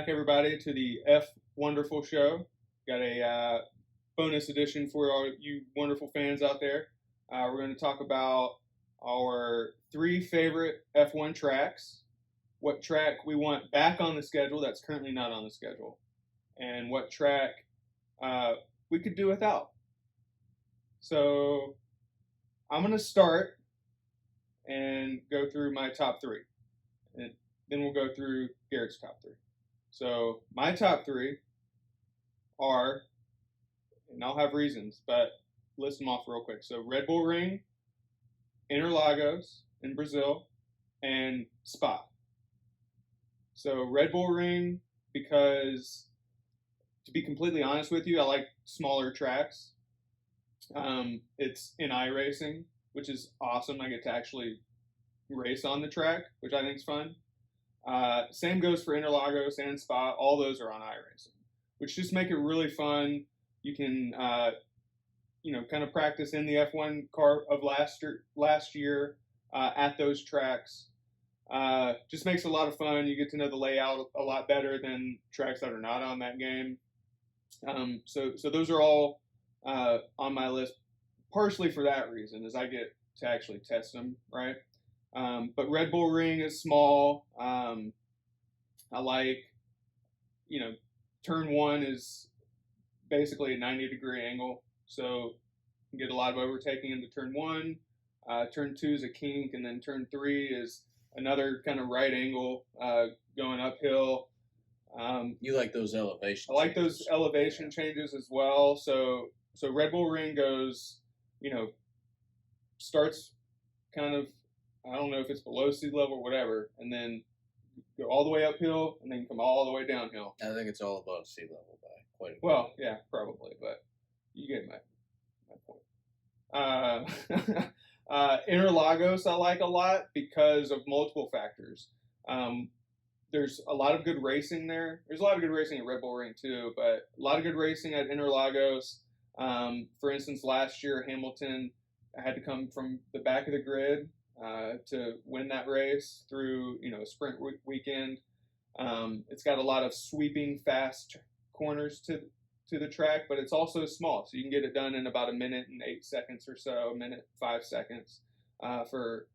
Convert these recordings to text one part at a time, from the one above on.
back, everybody, to the F Wonderful Show. Got a bonus edition for all you wonderful fans out there. We're going to talk about our 3 favorite F1 tracks, what track we want back on the schedule that's currently not on the schedule, and what track we could do without. So I'm going to start and go through my top 3, and then we'll go through Garrett's top 3. So my top 3 are, and I'll have reasons, but list them off real quick. So Red Bull Ring, Interlagos in Brazil, and Spa. So Red Bull Ring, because to be completely honest with you, I like smaller tracks. It's in iRacing, which is awesome. I get to actually race on the track, which I think is fun. Same goes for Interlagos and Spa. All those are on iRacing, which just make it really fun. You can, kind of practice in the F1 car of last year at those tracks. Just makes it a lot of fun. You get to know the layout a lot better than tracks that are not on that game. So those are all on my list, partially for that reason, as I get to actually test them, right? But Red Bull Ring is small. I like, turn 1 is basically a 90-degree angle, so you can get a lot of overtaking into turn 1. Turn 2 is a kink, and then turn 3 is another kind of right angle going uphill. You like those elevation I like changes. those elevation changes as well. So Red Bull Ring goes, starts kind of, I don't know if it's below sea level or whatever, and then go all the way uphill and then come all the way downhill. I think it's all above sea level by quite a bit. Well, yeah, probably, but you get my point. Interlagos I like a lot because of multiple factors. There's a lot of good racing there. There's a lot of good racing at Red Bull Ring too, but a lot of good racing at Interlagos. For instance, last year Hamilton had to come from the back of the grid to win that race through a sprint weekend. It's got a lot of sweeping fast corners to the track, but it's also small, so you can get it done in about a minute and 8 seconds or so, a minute 5 seconds. For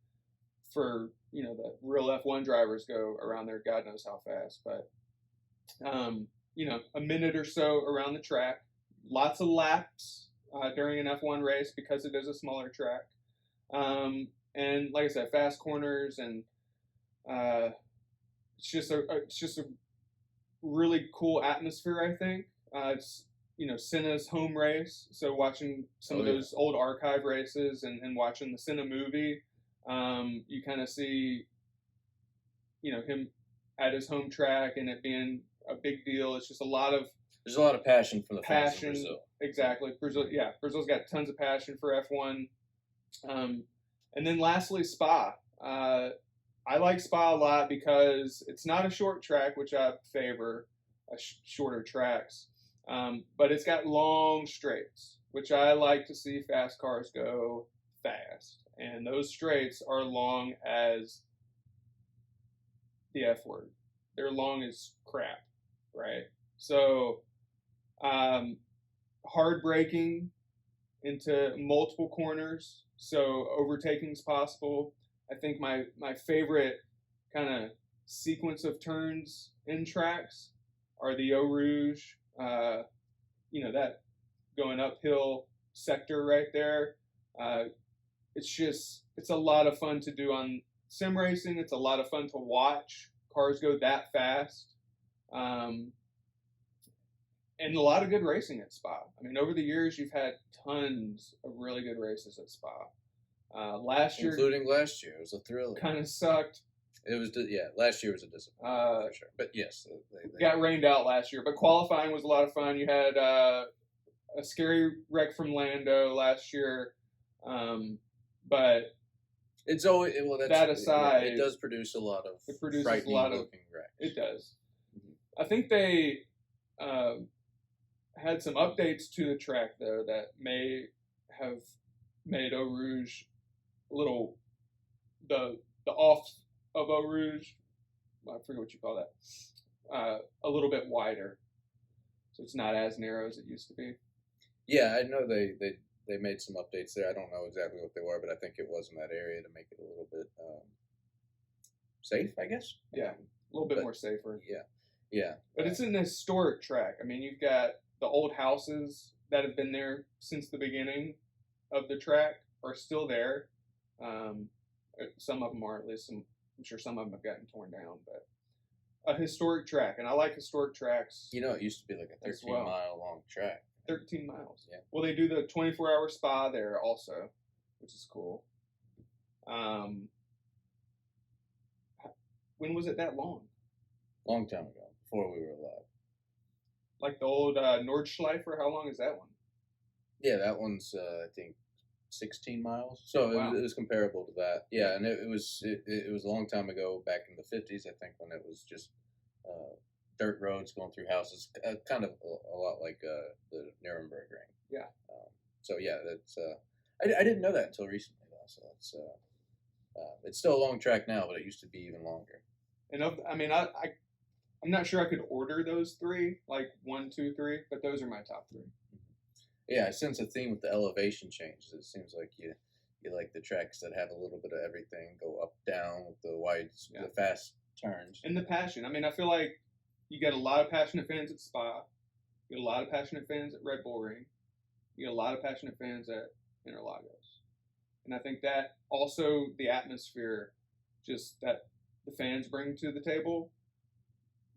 the real F1 drivers go around there, God knows how fast, but a minute or so around the track. Lots of laps during an F1 race because it is a smaller track. And like I said, fast corners, and it's just a really cool atmosphere, I think. It's Senna's home race, so watching some of those old archive races and watching the Senna movie, you kind of see him at his home track and it being a big deal. It's just there's a lot of passion from the fans of Brazil. Exactly. Brazil's got tons of passion for F1. And then lastly, Spa. I like Spa a lot because it's not a short track, which I favor, shorter tracks. But it's got long straights, which I like to see fast cars go fast. And those straights are long as the F word. They're long as crap, right? So, hard braking into multiple corners, so overtaking's possible. I think my favorite kind of sequence of turns in tracks are the Eau Rouge, that going uphill sector right there. It's a lot of fun to do on sim racing. It's a lot of fun to watch cars go that fast. And a lot of good racing at Spa. I mean, over the years, you've had tons of really good races at Spa. Last year, including last year, it was a thriller. Kind of sucked. It was, last year was a disappointment for sure. But yes, they got rained out last year. But qualifying was a lot of fun. You had a scary wreck from Lando last year, but it's always that aside, it does produce a lot of frightening looking wrecks. It does. Mm-hmm. I think they had some updates to the track though that may have made Eau Rouge a little the off of Eau Rouge. I forget what you call that. a little bit wider, so it's not as narrow as it used to be. Yeah, I know they made some updates there. I don't know exactly what they were, but I think it was in that area to make it a little bit safe, I guess. Yeah, a little bit more safer. Yeah. But it's an historic track. I mean, you've got the old houses that have been there since the beginning of the track are still there. Some of them are, at least. I'm sure some of them have gotten torn down, but a historic track, and I like historic tracks. You know, it used to be like a 13-mile long track. 13 miles. Yeah. Well, they do the 24-hour spa there also, which is cool. When was it that long? Long time ago, before we were alive. Like the old Nordschleifer, how long is that one? Yeah, that one's I think 16 miles. So wow. it was comparable to that. Yeah, and it was a long time ago, back in the 50s, I think, when it was just dirt roads going through houses, kind of a lot like the Nuremberg Ring. Yeah. So yeah, that's I didn't know that until recently, though. So it's still a long track now, but it used to be even longer. And I'm not sure I could order those three, like 1, 2, 3, but those are my top 3. Yeah, I sense a theme with the elevation changes. It seems like you like the tracks that have a little bit of everything, go up, down with the wide, the fast turns. And the passion. I mean, I feel like you get a lot of passionate fans at Spa. You get a lot of passionate fans at Red Bull Ring. You get a lot of passionate fans at Interlagos. And I think that also the atmosphere just that the fans bring to the table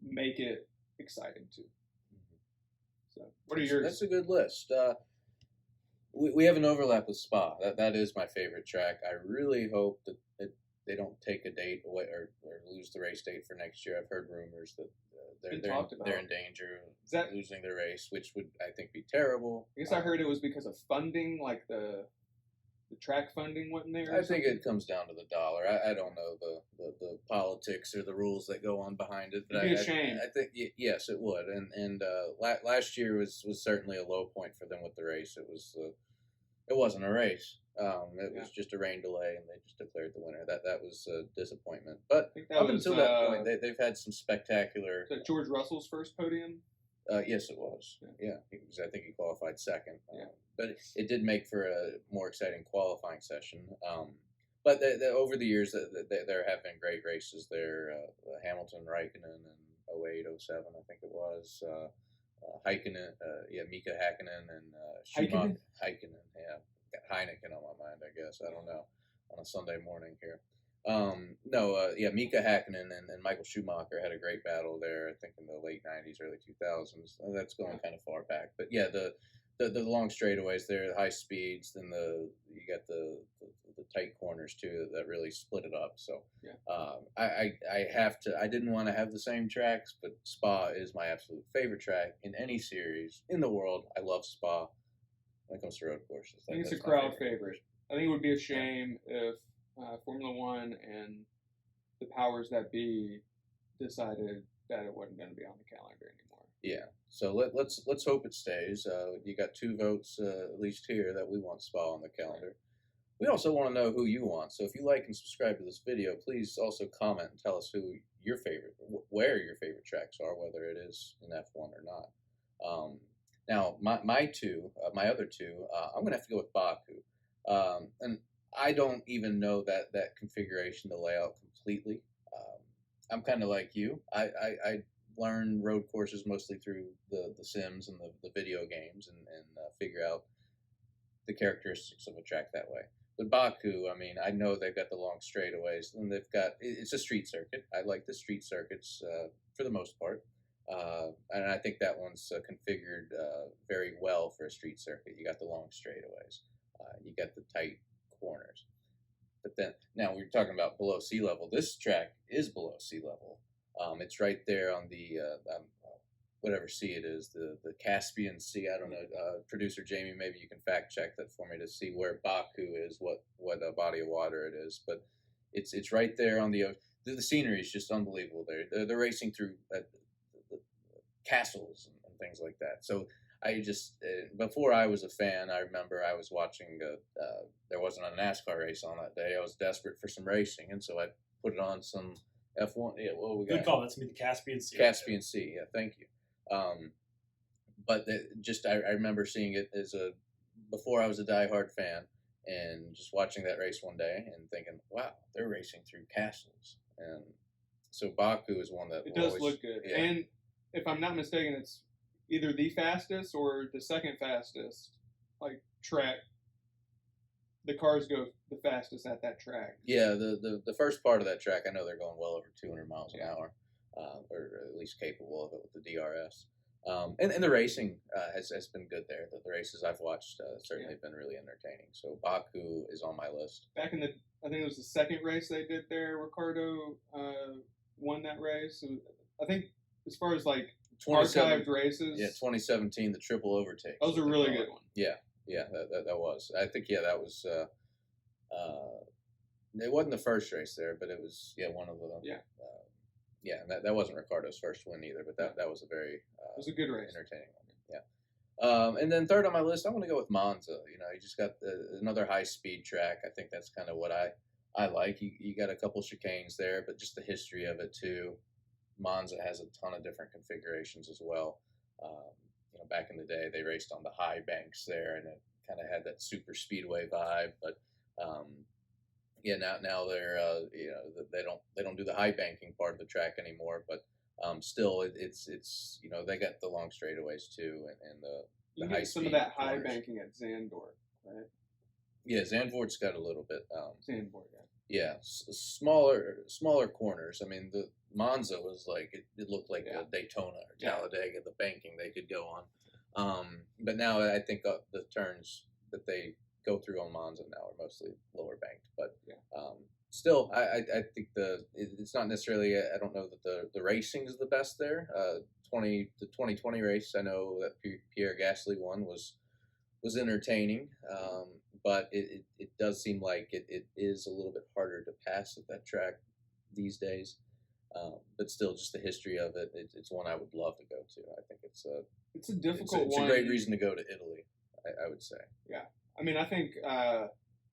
make it exciting too. So, what are yours? That's a good list. We have an overlap with Spa. That is my favorite track. I really hope that they don't take a date away or lose the race date for next year. I've heard rumors that they're in danger of losing the race, which would, I think, be terrible. I guess I heard it was because of funding, like the track funding wasn't there. I think it comes down to the dollar. I don't know the politics or the rules that go on behind it. But it'd be a shame. I think yes, it would. And last year was certainly a low point for them with the race. It wasn't a race. It was just a rain delay, and they just declared the winner. That was a disappointment. But up until that point, they've had some spectacular. Was that George Russell's first podium? Yes, it was. Yeah, I think he qualified second. But it did make for a more exciting qualifying session. But over the years, there have been great races there. Hamilton, Raikkonen in 08, 07, I think it was. Häkkinen, Mika Häkkinen and Schumacher. Häkkinen, yeah. Got Heineken on my mind, I guess. I don't know. On a Sunday morning here. Mika Häkkinen and Michael Schumacher had a great battle there, I think in the late 90s, early 2000s. That's going kind of far back. But yeah, the long straightaways there, the high speeds, then you got the tight corners too that really split it up. So I didn't want to have the same tracks, but Spa is my absolute favorite track in any series in the world. I love Spa when it comes to road courses. I think it's a crowd favorite. I think it would be a shame if Formula One and the powers that be decided that it wasn't going to be on the calendar anymore. Yeah, so let's hope it stays. You got 2 votes at least here that we want Spa on the calendar. We also want to know who you want. So if you like and subscribe to this video, please also comment and tell us where your favorite tracks are, whether it is in F1 or not. Now my other two, I'm gonna have to go with Baku, and I don't even know that configuration, the layout completely. I'm kind of like you. I learn road courses mostly through the Sims and the video games and figure out the characteristics of a track that way. But Baku, I mean, I know they've got the long straightaways, and it's a street circuit. I like the street circuits for the most part. And I think that one's configured very well for a street circuit. You got the long straightaways. You got the tight corners. But then, now we're talking about below sea level. This track is below sea level. It's right there on the whatever sea it is, the Caspian Sea. I don't know. Producer Jamie, maybe you can fact check that for me to see where Baku is, what body of water it is. But it's right there on the scenery is just unbelievable there. They're racing through the castles and things like that. So I just before I was a fan, I remember I was watching. There wasn't a NASCAR race on that day. I was desperate for some racing, and so I put it on some F1. Yeah, what we Good got? call. That's me, the Caspian Sea. Caspian Sea. Yeah, thank you. But I remember seeing it before I was a diehard fan, and just watching that race one day and thinking, wow, they're racing through castles. And so Baku is one that It will does always, look good. yeah. And if I'm not mistaken, it's either the fastest or the second fastest like track. The cars go the fastest at that track. Yeah, the first part of that track, I know they're going well over 200 miles an hour, or at least capable of it with the DRS. And the racing has been good there. The races I've watched certainly been really entertaining. So Baku is on my list. Back in I think it was the second race they did there. Ricardo won that race. I think as far as like archived races, yeah, 2017, the triple overtake. That was a really good one. Yeah, that was. I think that was. It wasn't the first race there, but it was one of them. Yeah. Yeah, and that wasn't Ricardo's first win either, but that was a very it was a good race, entertaining one. Yeah. And then third on my list, I want to go with Monza. You just got another high speed track. I think that's kind of what I like. You got a couple chicanes there, but just the history of it too. Monza has a ton of different configurations as well. Back in the day, they raced on the high banks there, and it kind of had that super speedway vibe. But now they're they don't do the high banking part of the track anymore. But still, it's they got the long straightaways too, and the you high get some of that high corners. banking at Zandvoort, right? Yeah, Zandvoort's got a little bit. Zandvoort, yeah, smaller corners. I mean, the Monza was like it looked like a Daytona or Talladega, the banking they could go on. But now I think the turns that they go through on Monza now are mostly lower banked. But still, I think it's not necessarily. I don't know that the racing is the best there. The 2020 race, I know that Pierre Gasly won was entertaining. But it does seem like it is a little bit harder to pass at that track these days. But still, just the history of it, it's one I would love to go to. I think it's a difficult it's one. a great reason to go to Italy, I would say. Yeah. I mean, I think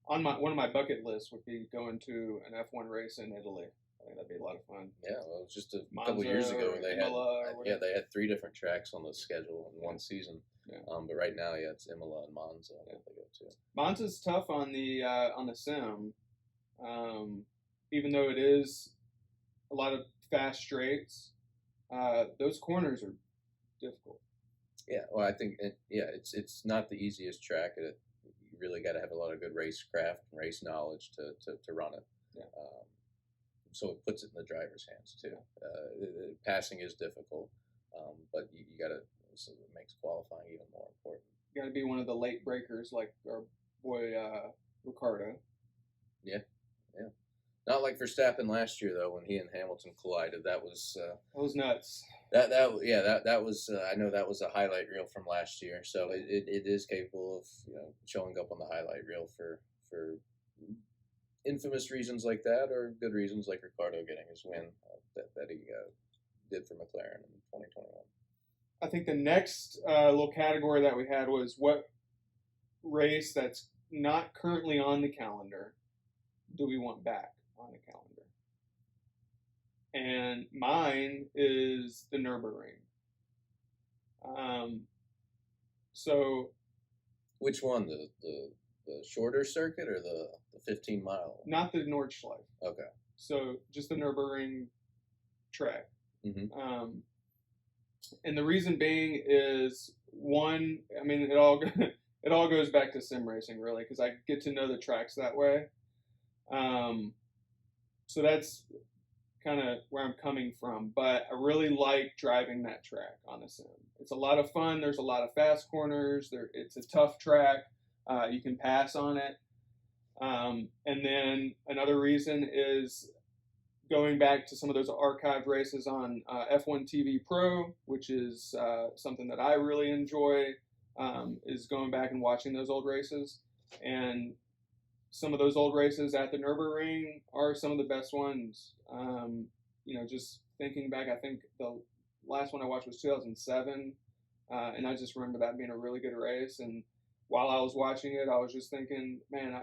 on one of my bucket lists would be going to an F1 race in Italy. I think that'd be a lot of fun. Yeah, well, it was just a couple years ago they had 3 different tracks on the schedule in one season. Yeah. But right now, it's Imola and Monza that they go to. Monza's tough on the sim, even though it is a lot of fast straights. Those corners are difficult. Yeah, well, I think it's not the easiest track. You really got to have a lot of good racecraft and race knowledge to run it. Yeah. So it puts it in the driver's hands too. Passing is difficult, but you got to. So it makes qualifying even more important. You got to be one of the late breakers like our boy Ricardo. Yeah. Not like Verstappen last year though, when he and Hamilton collided. That was nuts. That was I know that was a highlight reel from last year. So it is capable of showing up on the highlight reel for infamous reasons like that, or good reasons like Ricardo getting his win that he did for McLaren in 2021. I think the next little category that we had was what race that's not currently on the calendar do we want back on the calendar? And mine is the Nürburgring. So, which one? The shorter circuit or the 15-mile? Not the Nordschleife. Okay. So just the Nürburgring track. Mm-hmm. And the reason being is one. I mean, it all goes back to sim racing really, because I get to know the tracks that way. So that's kind of where I'm coming from. But I really like driving that track on a sim. It's a lot of fun. There's a lot of fast corners. It's a tough track. You can pass on it. And then another reason is going back to some of those archived races on F1 TV Pro, which is something that I really enjoy, is going back and watching those old races. And some of those old races at the Nürburgring are some of the best ones. Just thinking back, I think the last one I watched was 2007, and I just remember that being a really good race. And while I was watching it, I was just thinking, man,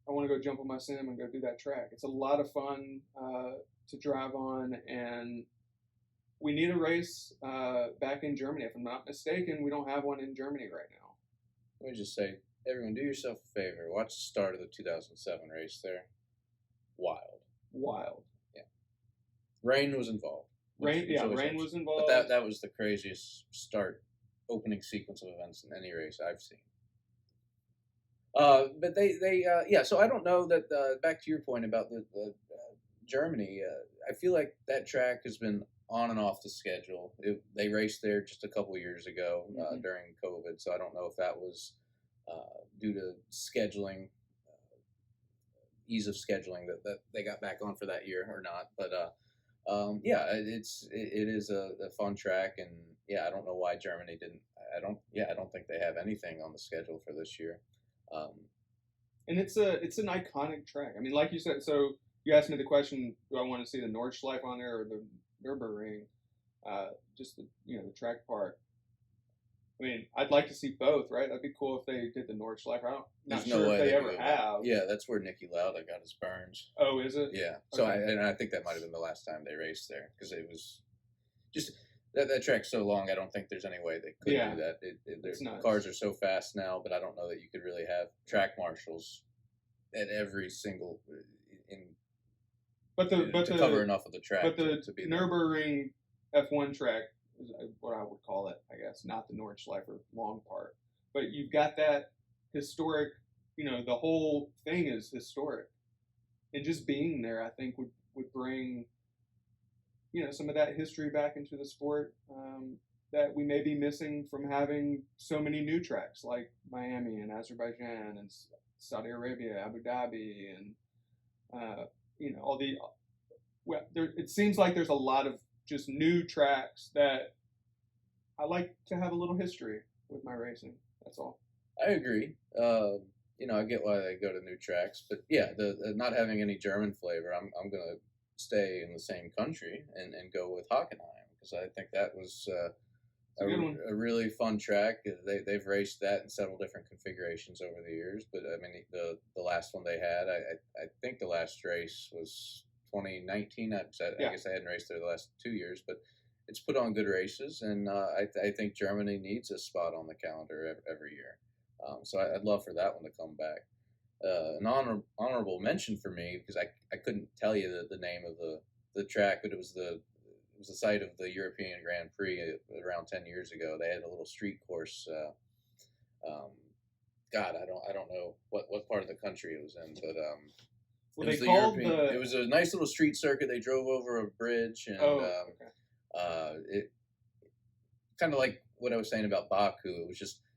I want to go jump on my sim and go do that track. It's a lot of fun to drive on, and we need a race back in Germany. If I'm not mistaken, we don't have one in Germany right now. Let me just say, everyone, do yourself a favor. Watch the start of the 2007 race there. Wild. Wild. Yeah. Rain was involved. Rain was involved. But that was the craziest opening sequence of events in any race I've seen. But so I don't know that, back to your point about the Germany, I feel like that track has been on and off the schedule. They raced there just a couple years ago during COVID, so I don't know if that was due to scheduling, ease of scheduling that they got back on for that year or not. But it is a fun track, and I don't know why Germany didn't. I don't think they have anything on the schedule for this year. And it's an iconic track. I mean, like you said, so you asked me the question: do I want to see the Nordschleife on there or the Nürburgring? Just the track part. I mean, I'd like to see both, right? That'd be cool if they did the Nordschleife. Not sure if they ever have. Yeah, that's where Niki Lauda got his burns. Oh, is it? Yeah. So I think that might have been the last time they raced there, because it was just that track's so long. I don't think there's any way they could do that. Their cars are so fast now, but I don't know that you could really have track marshals at every single to cover enough of the track. But the to be Nürburgring F1 track is what I would call it, I guess, not the Nordschleife long part. But you've got that historic, the whole thing is historic. And just being there, I think, would bring, some of that history back into the sport that we may be missing from having so many new tracks like Miami and Azerbaijan and Saudi Arabia, Abu Dhabi, and, all the... Well, it seems like there's a lot of just new tracks that I like to have a little history with my racing. That's all. I agree. I get why they go to new tracks, but the not having any German flavor, I'm gonna stay in the same country and go with Hockenheim, because I think that was a really fun track. They've raced that in several different configurations over the years, but I mean the last one they had, I think the last race was 2019. I guess I hadn't raced there the last 2 years, but it's put on good races, and I think Germany needs a spot on the calendar every year. So I'd love for that one to come back. An honorable mention for me, because I couldn't tell you the name of the track, but it was the site of the European Grand Prix around 10 years ago. They had a little street course. God, I don't know what part of the country it was in, but it was a nice little street circuit. They drove over a bridge, and it kind of like what I was saying about Baku.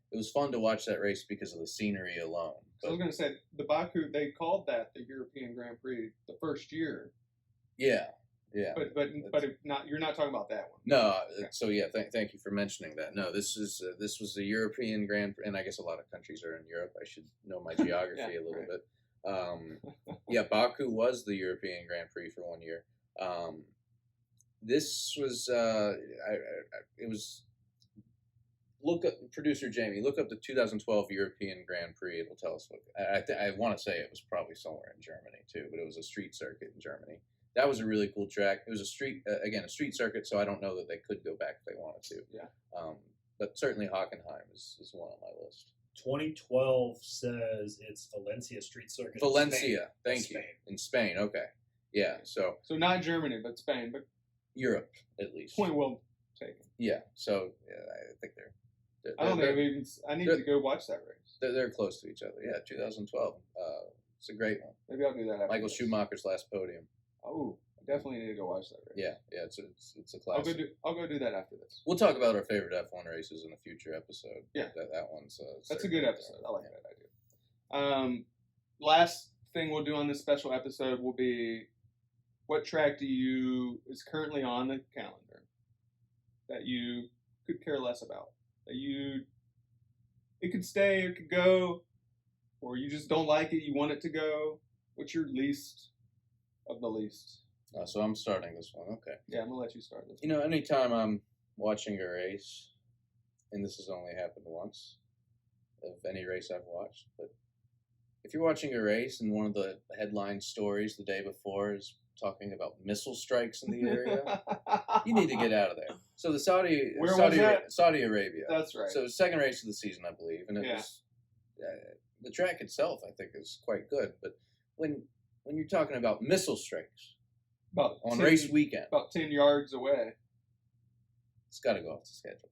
It was fun to watch that race because of the scenery alone. So I was going to say, the Baku, they called that the European Grand Prix the first year. Yeah. But you're not talking about that one. No. Okay. So thank you for mentioning that. No, this was the European Grand Prix, and I guess a lot of countries are in Europe. I should know my geography a little bit. Baku was the European Grand Prix for 1 year. This was it was. Look up, producer Jamie. Look up the 2012 European Grand Prix. It'll tell us what. I want to say it was probably somewhere in Germany too, but it was a street circuit in Germany. That was a really cool track. It was a street circuit, so I don't know that they could go back if they wanted to. Yeah. But certainly Hockenheim is one on my list. 2012 says it's Valencia Street Circuit. Valencia, thank you. In Spain, okay. Yeah, so not Germany, but Spain, but Europe at least. Point well taken. Yeah, so I think they're I don't think I need to go watch that race. They're close to each other. Yeah, 2012. It's a great one. Maybe I'll do that after Michael Schumacher's last podium. Oh, I definitely need to go watch that race. Yeah, it's a classic. I'll go do that after this. We'll talk about our favorite F1 races in a future episode. Yeah. That one's... That's a good episode. I like that idea. Last thing we'll do on this special episode will be, what track is currently on the calendar that you could care less about? It could stay, it could go, or you just don't like it, you want it to go. What's your least of the least? So I'm starting this one, okay. Yeah, I'm going to let you start this. Anytime I'm watching a race, and this has only happened once, of any race I've watched, but if you're watching a race and one of the headline stories the day before is talking about missile strikes in the area, you need to get out of there. So the Where was that? Saudi Arabia. That's right. So second race of the season, I believe, and it Yeah. was the track itself. I think is quite good, but when you're talking about missile strikes about on 10 race weekend, about 10 yards away. it's got to go off the schedule.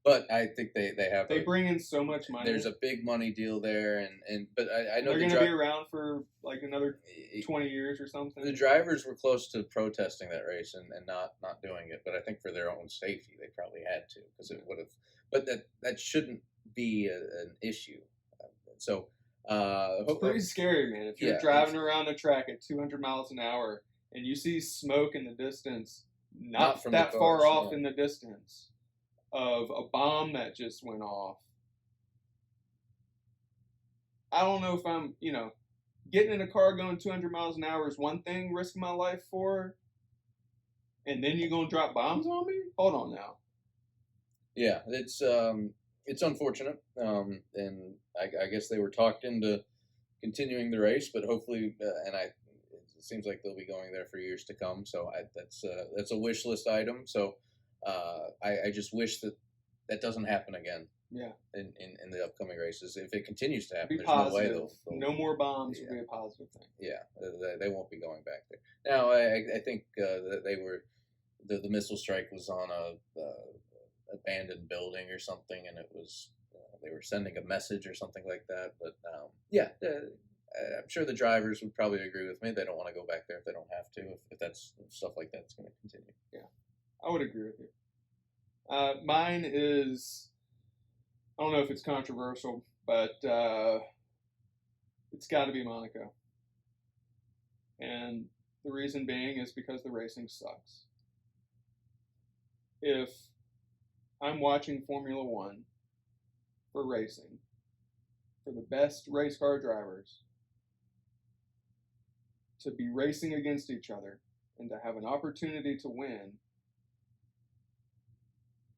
But I think they have They bring in so much money. there's a big money deal there, and but I know They're the going to be around for like another 20 years or something. The drivers were close to protesting that race and not doing it, but I think for their own safety they probably had to because it would have. But that shouldn't be an issue. So It's pretty scary, man. If you're Yeah, driving around a track at 200 miles an hour and you see smoke in the distance, not from that the far cars, off yeah. in the distance, of a bomb that just went off. I don't know if I'm, getting in a car going 200 miles an hour is one thing, risking my life for, and then you're going to drop bombs on me? Hold on now. Yeah, it's unfortunate, and I guess they were talked into continuing the race, but hopefully, it seems like they'll be going there for years to come. So that's a wish list item. So I just wish that doesn't happen again. Yeah. In the upcoming races, if it continues to happen, Be there's positive. no way they'll no more bombs Yeah. would be a positive thing. Yeah, they won't be going back there. Now, I think that they were the missile strike was on a abandoned building or something, and it was they were sending a message or something like that. But I'm sure the drivers would probably agree with me. They don't want to go back there if they don't have to. If stuff like that's going to continue. Yeah, I would agree with you. Mine is, I don't know if it's controversial, but it's got to be Monaco. And the reason being is because the racing sucks. If I'm watching Formula One for racing, for the best race car drivers, to be racing against each other and to have an opportunity to win,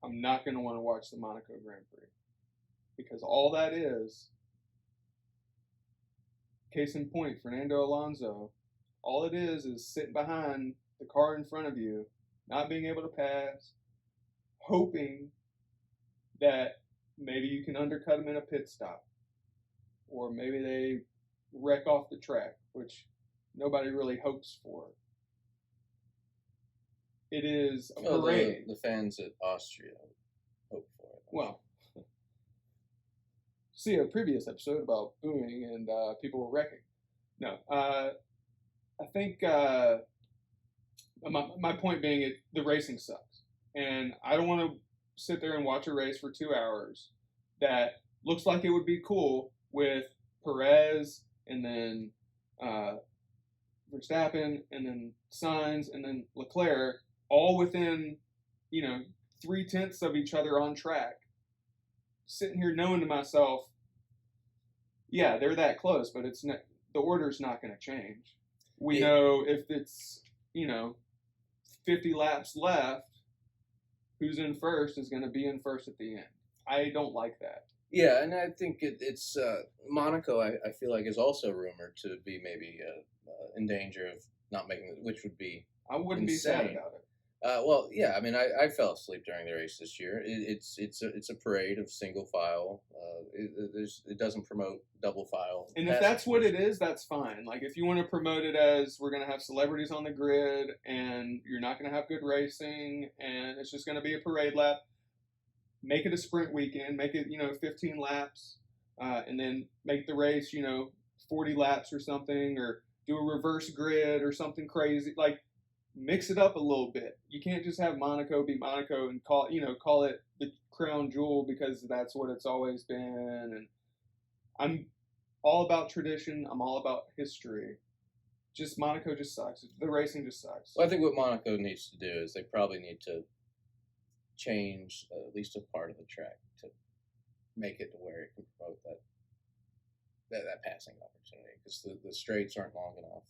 I'm not going to want to watch the Monaco Grand Prix. Because all that is, case in point, Fernando Alonso, all it is sitting behind the car in front of you, not being able to pass, hoping that maybe you can undercut them in a pit stop. Or maybe they wreck off the track, which nobody really hopes for. It is a parade. The fans at Austria hope for it. Well, see a previous episode about booing and people were wrecking. No, I think my point being the racing sucks. And I don't want to sit there and watch a race for 2 hours that looks like it would be cool with Perez and then Verstappen and then Sainz and then Leclerc all within, 0.3 of each other on track. Sitting here knowing to myself, yeah, they're that close, but it's not, the order's not going to change. We know if it's, 50 laps left, who's in first is going to be in first at the end. I don't like that. Yeah, and I think it's Monaco. I feel like is also rumored to be maybe in danger of not making it, which would be I wouldn't be sad about it. Well, yeah. I mean, I fell asleep during the race this year. It's a parade of single file. It doesn't promote double file. And if that's what it is, that's fine. Like if you want to promote it as we're going to have celebrities on the grid and you're not going to have good racing and it's just going to be a parade lap, make it a sprint weekend. Make it 15 laps, and then make the race 40 laps or something, or do a reverse grid or something crazy. Like mix it up a little bit. You can't just have Monaco be Monaco and call it the crown jewel because that's what it's always been. And I'm all about tradition. I'm all about history. Just Monaco just sucks. The racing just sucks. Well, I think what Monaco needs to do is they probably need to change at least a part of the track to make it to where it can promote that passing opportunity because the straights aren't long enough.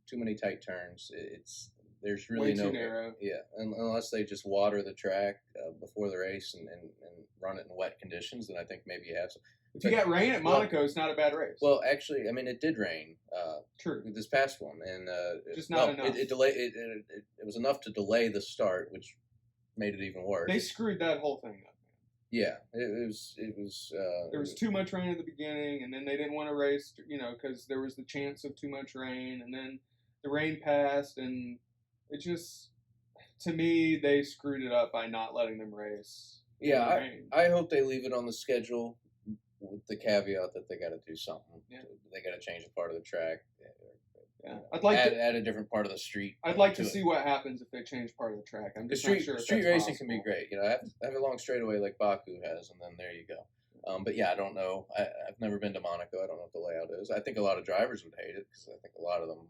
Too many tight turns. There's really way too narrow. Yeah, unless they just water the track before the race and run it in wet conditions, then I think maybe you have some. If you got rain at Monaco, it's not a bad race. Well, actually, I mean, it did rain. True. This past one, and Just not enough. It delayed. It was enough to delay the start, which made it even worse. They screwed that whole thing up. Yeah, it was. There was too much rain at the beginning, and then they didn't want to race, because there was the chance of too much rain, and then the rain passed, and it just, to me, they screwed it up by not letting them race. Yeah, I hope they leave it on the schedule with the caveat that they got to do something. Yeah. They got to change a part of the track. Yeah, I'd like add a different part of the street. I'd like to see what happens if they change part of the track. I'm just not sure. Street racing can be great. Have a long straightaway like Baku has, and then there you go. But yeah, I don't know. I've never been to Monaco. I don't know what the layout is. I think a lot of drivers would hate it because I think a lot of them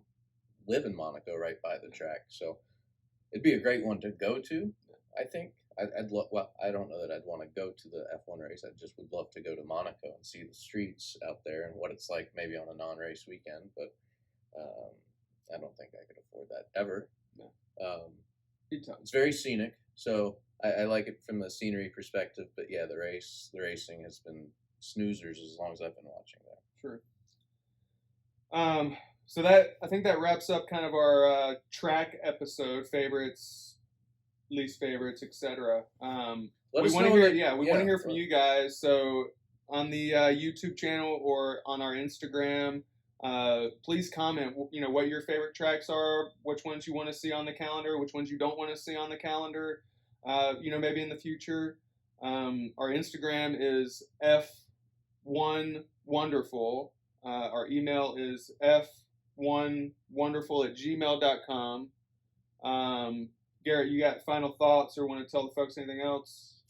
live in Monaco, right by the track. So it'd be a great one to go to. I think I'd love. Well, I don't know that I'd want to go to the F1 race. I just would love to go to Monaco and see the streets out there and what it's like maybe on a non-race weekend. But I don't think I could afford that ever. No. It's very scenic, so I like it from a scenery perspective. But yeah, the racing has been snoozers as long as I've been watching that. True. So that, I think that wraps up kind of our track episode, favorites, least favorites, etc. We want to hear from you guys. So on the YouTube channel or on our Instagram, please comment, what your favorite tracks are, which ones you want to see on the calendar, which ones you don't want to see on the calendar, maybe in the future. Our Instagram is F1Wonderful. Our email is f1wonderful@gmail.com. Garrett, you got final thoughts or want to tell the folks anything else?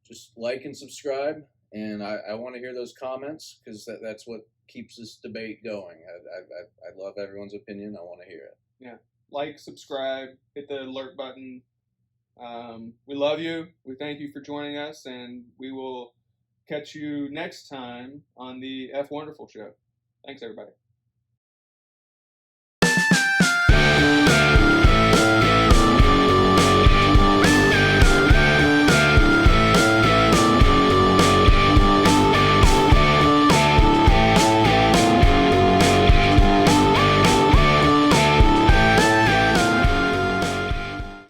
Just like and subscribe, and I want to hear those comments because that's what keeps this debate going. I love everyone's opinion. I want to hear it. Yeah. Like, subscribe, hit the alert button. We love you. We thank you for joining us, and we will catch you next time on the F Wonderful Show. Thanks, everybody.